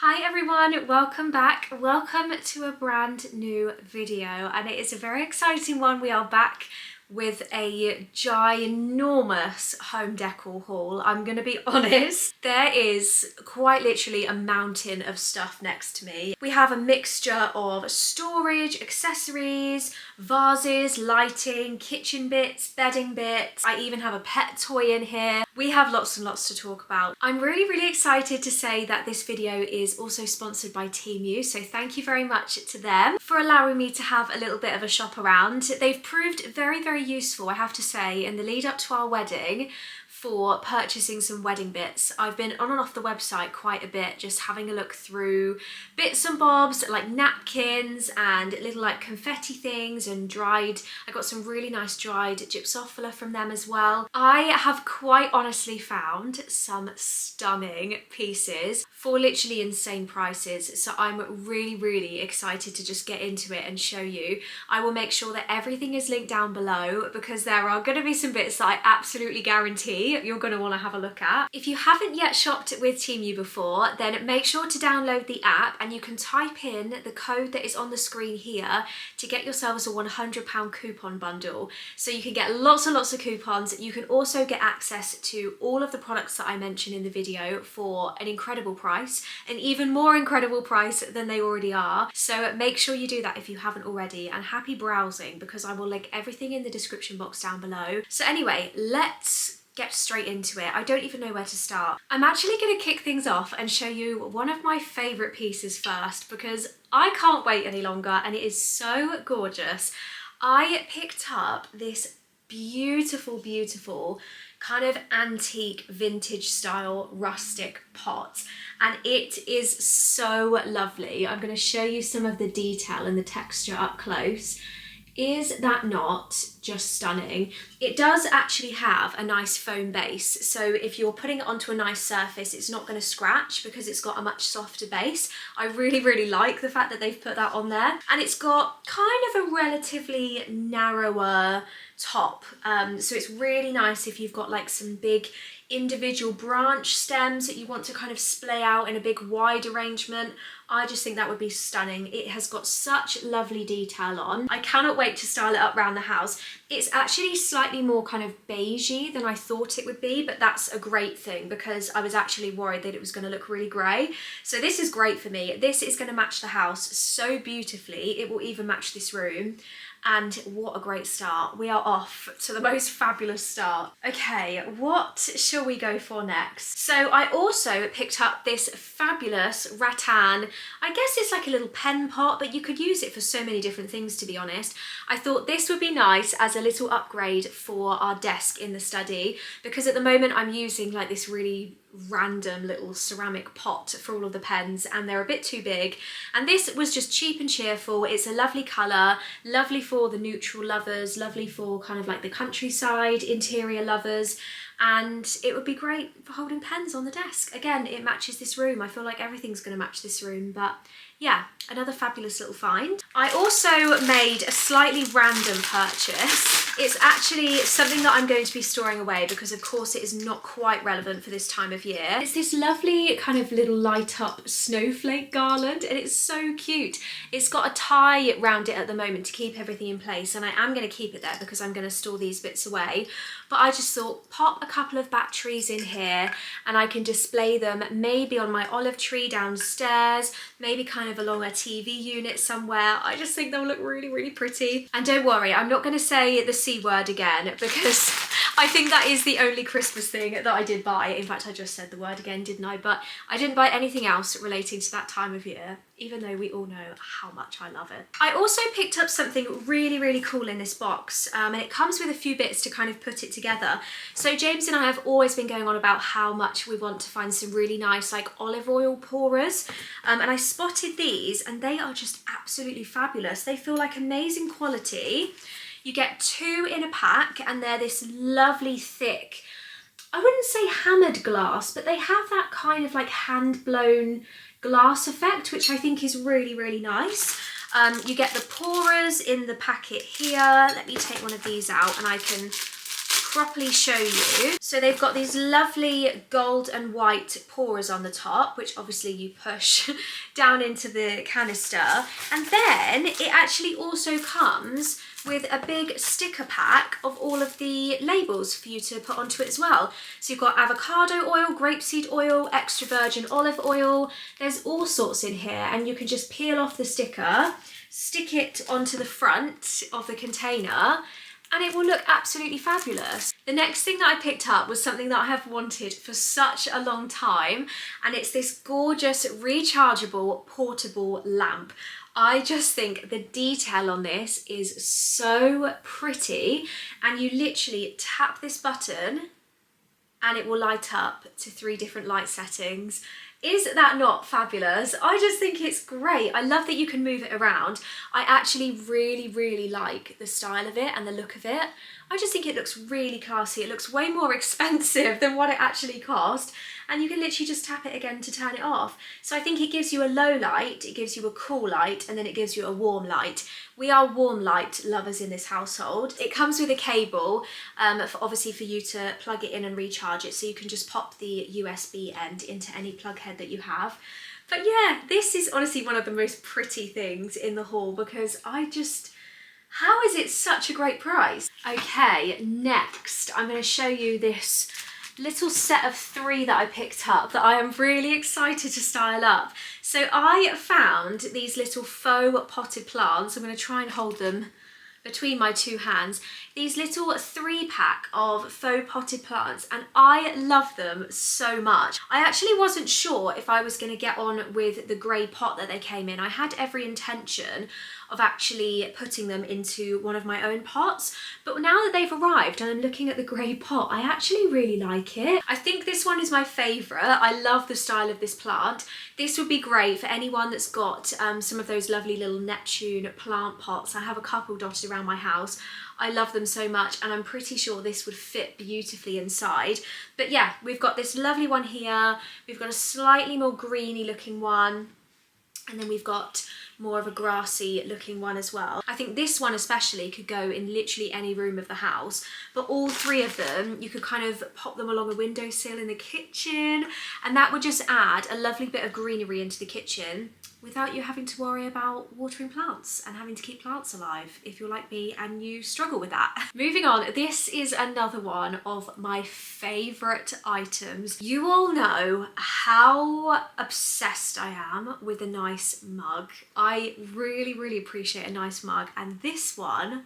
Hi everyone, welcome back. Welcome to a brand new video, and it is a very exciting one. We are back with a ginormous home decor haul. I'm gonna be honest, there is quite literally a mountain of stuff next to me. We have a mixture of storage, accessories, vases, lighting, kitchen bits, bedding bits. I even have a pet toy in here. We have lots and lots to talk about. I'm really excited to say that this video is also sponsored by Temu, so thank you very much to them for allowing me to have a little bit of a shop around. They've proved very useful, I have to say, in the lead up to our wedding for purchasing some wedding bits. I've been on and off the website quite a bit, just having a look through bits and bobs like napkins and little like confetti things and dried. I got some really nice dried gypsophila from them as well. I have quite honestly found some stunning pieces for literally insane prices, so I'm really excited to just get into it and show you. I will make sure that everything is linked down below because there are going to be some bits that I absolutely guarantee you're going to want to have a look at. If you haven't yet shopped with Temu before, then make sure to download the app and you can type in the code that is on the screen here to get yourselves a £100 coupon bundle. So you can get lots and lots of coupons. You can also get access to all of the products that I mentioned in the video for an incredible price, an even more incredible price than they already are. So make sure you do that if you haven't already, and happy browsing because I will link everything in the description box down below. So anyway, let's get straight into it. I don't even know where to start. I'm actually going to kick things off and show you one of my favourite pieces first because I can't wait any longer and it is so gorgeous. I picked up this beautiful kind of antique vintage style rustic pot, and it is so lovely. I'm going to show you some of the detail and the texture up close. Is that not just stunning? It does actually have a nice foam base, so if you're putting it onto a nice surface, it's not going to scratch because it's got a much softer base. I really like the fact that they've put that on there, and it's got kind of a relatively narrower top, so it's really nice if you've got like some big individual branch stems that you want to kind of splay out in a big wide arrangement. I just think that would be stunning. It has got such lovely detail on. I cannot wait to style it up around the house. It's actually slightly more kind of beigey than I thought it would be, but that's a great thing because I was actually worried that it was going to look really grey. So this is great for me. This is going to match the house so beautifully. It will even match this room. And what a great start. We are off to the most fabulous start. Okay, what shall we go for next? So I also picked up this fabulous rattan, I guess it's like a little pen pot, but you could use it for so many different things, to be honest. I thought this would be nice as a little upgrade for our desk in the study, because at the moment I'm using like this really random little ceramic pot for all of the pens and they're a bit too big, and this was just cheap and cheerful. It's a lovely colour, lovely for the neutral lovers, lovely for kind of like the countryside interior lovers, and it would be great for holding pens on the desk. Again, it matches this room. I feel like everything's going to match this room, but yeah, another fabulous little find. I also made a slightly random purchase. It's actually something that I'm going to be storing away because of course it is not quite relevant for this time of year. It's this lovely kind of little light up snowflake garland, and it's so cute. It's got a tie around it at the moment to keep everything in place, and I am going to keep it there because I'm going to store these bits away. But I just thought, pop a couple of batteries in here and I can display them maybe on my olive tree downstairs, maybe kind of along a TV unit somewhere. I just think they'll look really pretty. And don't worry, I'm not going to say the C word again because I think that is the only Christmas thing that I did buy. In fact, I just said the word again, didn't I? But I didn't buy anything else relating to that time of year, even though we all know how much I love it. I also picked up something really cool in this box, and it comes with a few bits to kind of put it together. So James and I have always been going on about how much we want to find some really nice like olive oil pourers, and I spotted these and they are just absolutely fabulous. They feel like amazing quality. You get 2 in a pack and they're this lovely thick, I wouldn't say hammered glass, but they have that kind of like hand blown glass effect, which I think is really nice. You get the pourers in the packet here. Let me take one of these out and I can properly show you. So they've got these lovely gold and white pourers on the top, which obviously you push down into the canister. And then it actually also comes with a big sticker pack of all of the labels for you to put onto it as well. So you've got avocado oil, grapeseed oil, extra virgin olive oil. There's all sorts in here, and you can just peel off the sticker, stick it onto the front of the container, and it will look absolutely fabulous. The next thing that I picked up was something that I have wanted for such a long time, and it's this gorgeous rechargeable portable lamp. I just think the detail on this is so pretty, and you literally tap this button and it will light up to 3 different light settings. Is that not fabulous? I just think it's great. I love that you can move it around. I actually really like the style of it and the look of it. I just think it looks really classy. It looks way more expensive than what it actually cost, and you can literally just tap it again to turn it off. So I think it gives you a low light, it gives you a cool light, and then it gives you a warm light. We are warm light lovers in this household. It comes with a cable, obviously for you to plug it in and recharge it, so you can just pop the USB end into any plug head that you have. But yeah, this is honestly one of the most pretty things in the haul, because how is it such a great price? Okay, next I'm going to show you this little set of 3 that I picked up that I am really excited to style up. So I found these little faux potted plants. I'm going to try and hold them between my 2 hands. These little 3-pack of faux potted plants, and I love them so much. I actually wasn't sure if I was going to get on with the grey pot that they came in. I had every intention of actually putting them into one of my own pots, but now that they've arrived and I'm looking at the grey pot, I actually really like it. I think this one is my favourite. I love the style of this plant. This would be great for anyone that's got some of those lovely little Neptune plant pots. I have a couple dotted around my house. I love them so much, and I'm pretty sure this would fit beautifully inside. But yeah, we've got this lovely one here. We've got a slightly more greeny looking one, and then we've got more of a grassy looking one as well. I think this one especially could go in literally any room of the house, but all 3 of them, you could kind of pop them along a windowsill in the kitchen, and that would just add a lovely bit of greenery into the kitchen without you having to worry about watering plants and having to keep plants alive if you're like me and you struggle with that. Moving on, this is another one of my favourite items. You all know how obsessed I am with a nice mug. I really appreciate a nice mug, and this one,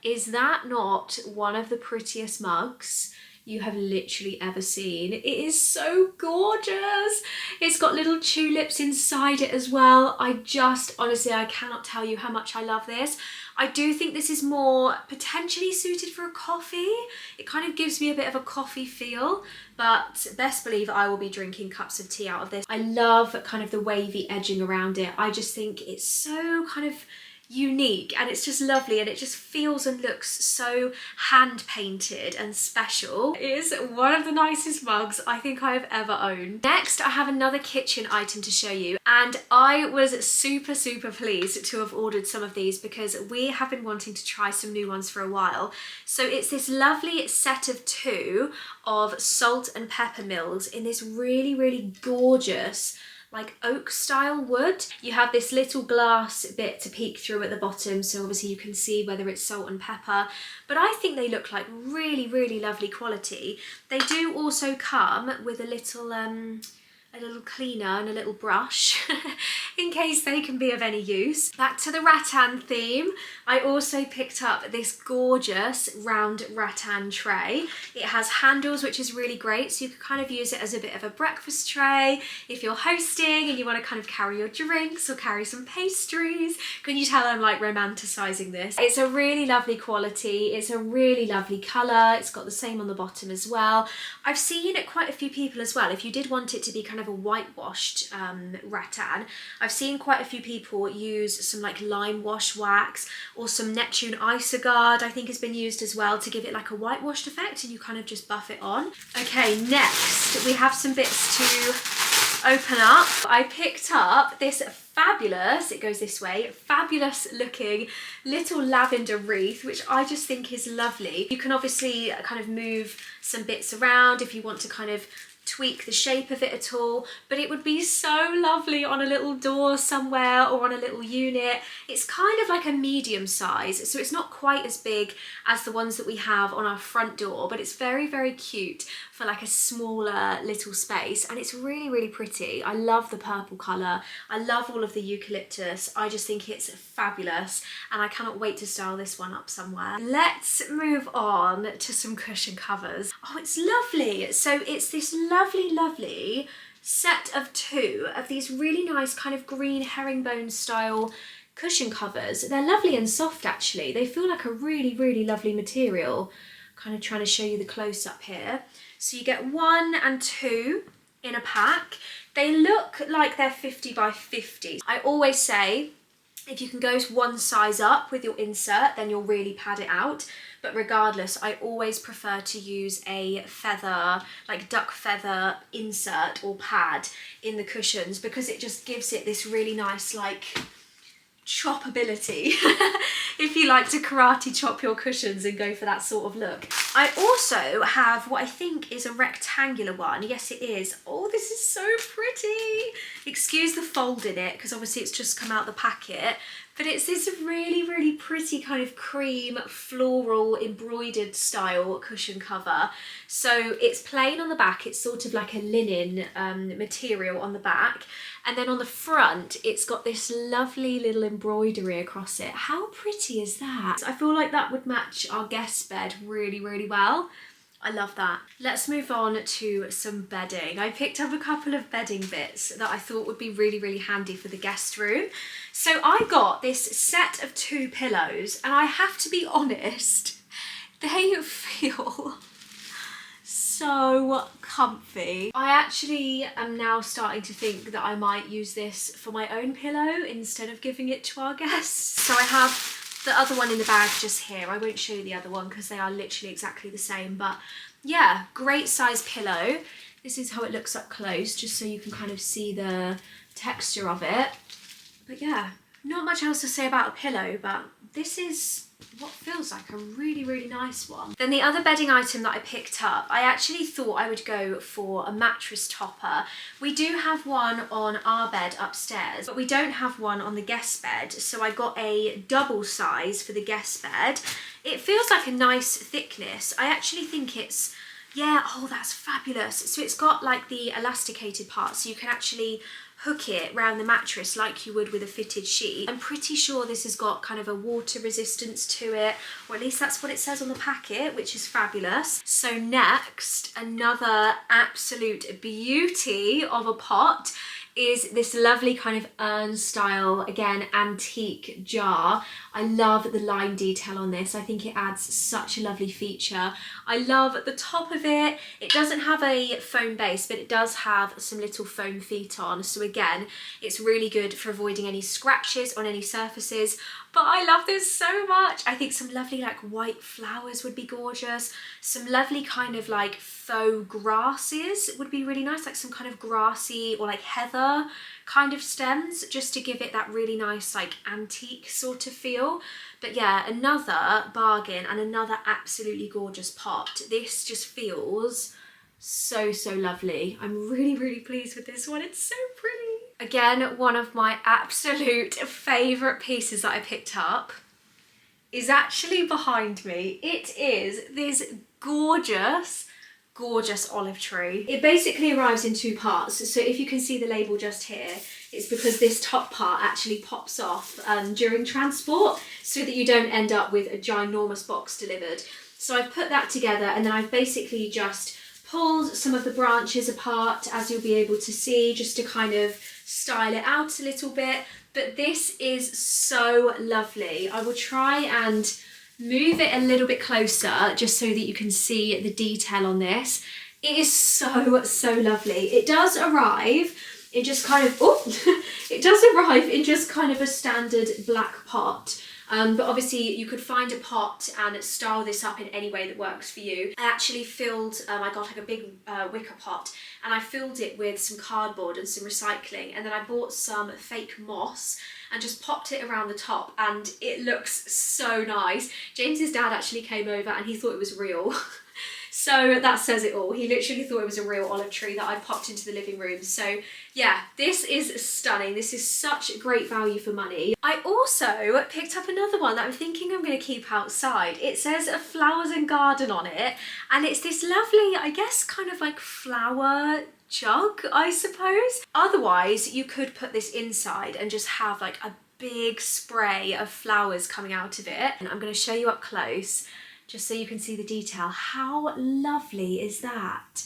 is that not one of the prettiest mugs you have literally ever seen? It is so gorgeous. It's got little tulips inside it as well. Honestly, I cannot tell you how much I love this. I do think this is more potentially suited for a coffee. It kind of gives me a bit of a coffee feel, but best believe I will be drinking cups of tea out of this. I love kind of the wavy edging around it. I just think it's so kind of unique, and it's just lovely, and it just feels and looks so hand painted and special. It is one of the nicest mugs I think I have ever owned. Next, I have another kitchen item to show you, and I was super pleased to have ordered some of these because we have been wanting to try some new ones for a while. So it's this lovely set of 2 of salt and pepper mills in this really gorgeous like oak style wood. You have this little glass bit to peek through at the bottom, so obviously you can see whether it's salt and pepper, but I think they look like really lovely quality. They do also come with a little cleaner and a little brush in case they can be of any use. Back to the rattan theme, I also picked up this gorgeous round rattan tray. It has handles, which is really great, so you can kind of use it as a bit of a breakfast tray if you're hosting and you want to kind of carry your drinks or carry some pastries. Can you tell I'm like romanticizing this? It's a really lovely quality, it's a really lovely colour, it's got the same on the bottom as well. I've seen quite a few people as well, if you did want it to be kind of a whitewashed rattan, I've seen quite a few people use some like lime wash wax, or some Neptune Isogard I think has been used as well to give it like a whitewashed effect, and you kind of just buff it on. Okay, next we have some bits to open up, I picked up this fabulous, it goes this way, fabulous looking little lavender wreath, which I just think is lovely. You can obviously kind of move some bits around if you want to kind of tweak the shape of it at all, but it would be so lovely on a little door somewhere or on a little unit. It's kind of like a medium size, so it's not quite as big as the ones that we have on our front door, but it's very, very cute for like a smaller little space, and it's really, really pretty. I love the purple colour. I love all of the eucalyptus. I just think it's fabulous, and I cannot wait to style this one up somewhere. Let's move on to some cushion covers. Oh, it's lovely. So it's this lovely set of 2 of these really nice kind of green herringbone style cushion covers. They're lovely and soft actually. They feel like a really, really lovely material. Kind of trying to show you the close up here. So you get 1 and 2 in a pack. They look like they're 50 by 50. I always say, if you can go one size up with your insert, then you'll really pad it out. But regardless, I always prefer to use a feather, like duck feather insert or pad in the cushions, because it just gives it this really nice like choppability if you like to karate chop your cushions and go for that sort of look. I also have what I think is a rectangular one. Yes, it is. Oh, this is so pretty. Excuse the fold in it, because obviously it's just come out the packet, but it's this really, really pretty kind of cream floral embroidered style cushion cover. So it's plain on the back. It's sort of like a linen material on the back. And then on the front, it's got this lovely little embroidery across it. How pretty is that? I feel like that would match our guest bed really, really well. I love that. Let's move on to some bedding. I picked up a couple of bedding bits that I thought would be really, really handy for the guest room. So I got this set of 2 pillows, and I have to be honest, they feel so comfy. I actually am now starting to think that I might use this for my own pillow instead of giving it to our guests. So I have the other one in the bag just here. I won't show you the other one because they are literally exactly the same, but yeah, great size pillow. This is how it looks up close, just so you can kind of see the texture of it. But yeah, not much else to say about a pillow, but this is what feels like a really, really nice one. Then the other bedding item that I picked up, I actually thought I would go for a mattress topper. We do have one on our bed upstairs, but we don't have one on the guest bed. So I got a double size for the guest bed. It feels like a nice thickness. I actually think it's, yeah, oh, that's fabulous. So it's got like the elasticated part, so you can actually hook it round the mattress like you would with a fitted sheet. I'm pretty sure this has got kind of a water resistance to it, or at least that's what it says on the packet, which is fabulous. So next, another absolute beauty of a pot is this lovely kind of urn style, again, antique jar. I love the line detail on this. I think it adds such a lovely feature. I love the top of it. It doesn't have a foam base, but it does have some little foam feet on. So again, it's really good for avoiding any scratches on any surfaces. But I love this so much. I think some lovely like white flowers would be gorgeous. Some lovely kind of like faux grasses would be really nice, like some kind of grassy or like heather kind of stems, just to give it that really nice like antique sort of feel. But yeah, another bargain and another absolutely gorgeous pot. This just feels so, so lovely. I'm really, really pleased with this one. It's so pretty. Again, one of my absolute favourite pieces that I picked up is actually behind me. It is this gorgeous olive tree. It basically arrives in 2 parts. So if you can see the label just here, it's because this top part actually pops off during transport, so that you don't end up with a ginormous box delivered. So I've put that together, and then I've basically just pulled some of the branches apart, as you'll be able to see, just to kind of style it out a little bit. But this is so lovely. I will try and move it a little bit closer just so that you can see the detail on this. It is so, so lovely. It does arrive in just kind of, it does arrive in just kind of a standard black pot. But obviously you could find a pot and style this up in any way that works for you. I actually filled, I got like a big wicker pot, and I filled it with some cardboard and some recycling, and then I bought some fake moss and just popped it around the top, and it looks so nice. James's dad actually came over and he thought it was real. So that says it all. He literally thought it was a real olive tree that I popped into the living room. So yeah, this is stunning. This is such great value for money. I also picked up another one that I'm thinking I'm going to keep outside. It says a flowers and garden on it, and it's this lovely, I guess, kind of like flower jug, I suppose. Otherwise, you could put this inside and just have like a big spray of flowers coming out of it. And I'm going to show you up close, just so you can see the detail. How lovely is that?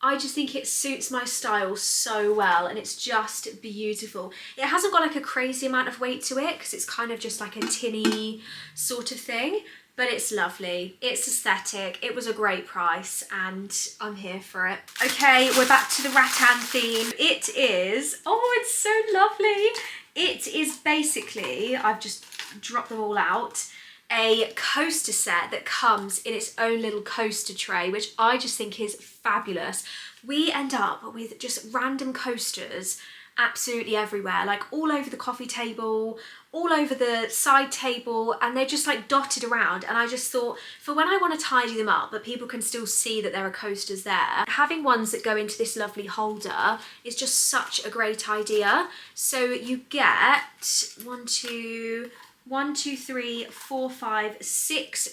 I just think it suits my style so well, and it's just beautiful. It hasn't got like a crazy amount of weight to it because it's kind of just like a tinny sort of thing, but it's lovely. It's aesthetic. It was a great price and I'm here for it. Okay, we're back to the rattan theme. It is, oh, it's so lovely. It is basically, I've just dropped them all out, a coaster set that comes in its own little coaster tray, which I just think is fabulous. We end up with just random coasters absolutely everywhere, like all over the coffee table, all over the side table, and they're just like dotted around. And I just thought, for when I want to tidy them up but people can still see that there are coasters there, having ones that go into this lovely holder is just such a great idea. So you get 6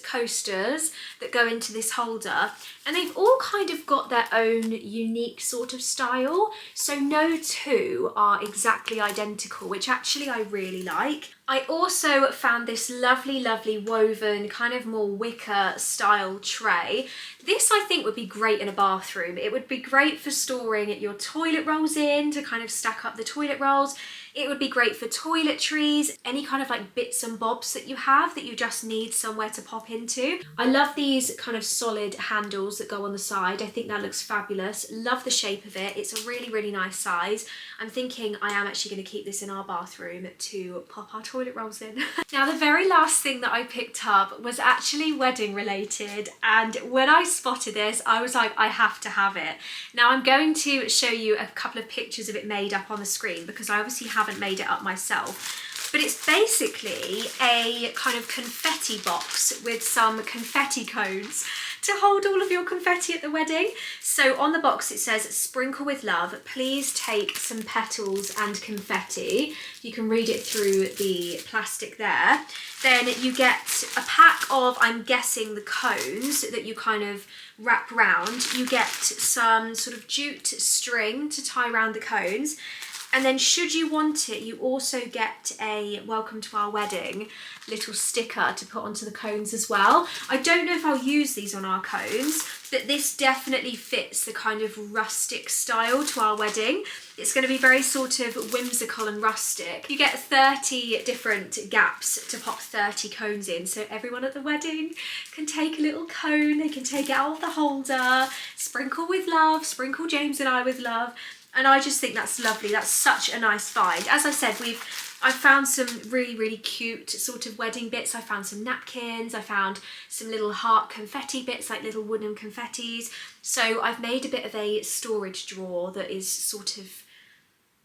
coasters that go into this holder, and they've all kind of got their own unique sort of style, so no two are exactly identical, which actually I really like. I also found this lovely woven kind of more wicker style tray. This I think would be great in a bathroom. It would be great for storing your toilet rolls in, to kind of stack up the toilet rolls. It would be great for toiletries, any kind of like bits and bobs that you have that you just need somewhere to pop into. I love these kind of solid handles that go on the side. I think that looks fabulous. Love the shape of it. It's a really nice size. I'm thinking I am actually going to keep this in our bathroom to pop our toilet rolls in. Now, the very last thing that I picked up was actually wedding related, and when I spotted this, I was like, I have to have it. Now, I'm going to show you a couple of pictures of it made up on the screen because I obviously haven't made it up myself. But it's basically a kind of confetti box with some confetti cones to hold all of your confetti at the wedding. So on the box it says, "Sprinkle with love, please take some petals and confetti." You can read it through the plastic there. Then you get a pack of, I'm guessing, the cones that you kind of wrap round. You get some sort of jute string to tie around the cones. And then should you want it, you also get a "Welcome to our wedding" little sticker to put onto the cones as well. I don't know if I'll use these on our cones, but this definitely fits the kind of rustic style to our wedding. It's going to be very sort of whimsical and rustic. You get 30 different gaps to pop 30 cones in, so everyone at the wedding can take a little cone, they can take it out of the holder, sprinkle with love, sprinkle James and I with love. And I just think that's lovely. That's such a nice find. As I said, I found some really cute sort of wedding bits. I found some napkins. I found some little heart confetti bits, like little wooden confettis. So I've made a bit of a storage drawer that is sort of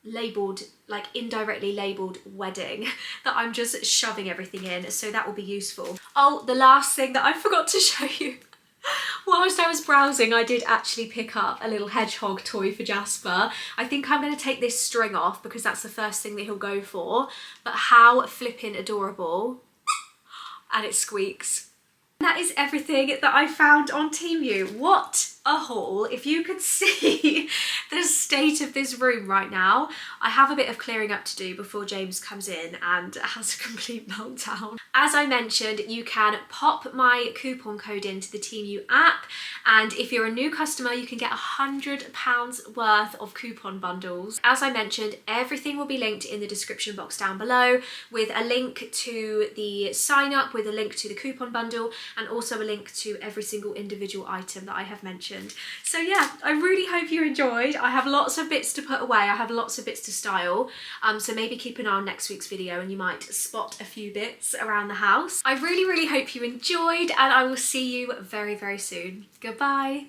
labelled, like indirectly labelled wedding, that I'm just shoving everything in. So that will be useful. Oh, the last thing that I forgot to show you. Whilst I was browsing, I did actually pick up a little hedgehog toy for Jasper. I think I'm going to take this string off because that's the first thing that he'll go for. But how flippin' adorable. And it squeaks. And that is everything that I found on Temu. What a haul. If you could see the state of this room right now, I have a bit of clearing up to do before James comes in and has a complete meltdown. As I mentioned, you can pop my coupon code into the Temu app, and if you're a new customer, you can get £100 worth of coupon bundles. As I mentioned, everything will be linked in the description box down below, with a link to the sign up, with a link to the coupon bundle, and also a link to every single individual item that I have mentioned. mentioned. So yeah, I really hope you enjoyed. I have lots of bits to put away. I have lots of bits to style. So maybe keep an eye on next week's video and you might spot a few bits around the house. I really, really hope you enjoyed, and I will see you very, very soon. Goodbye.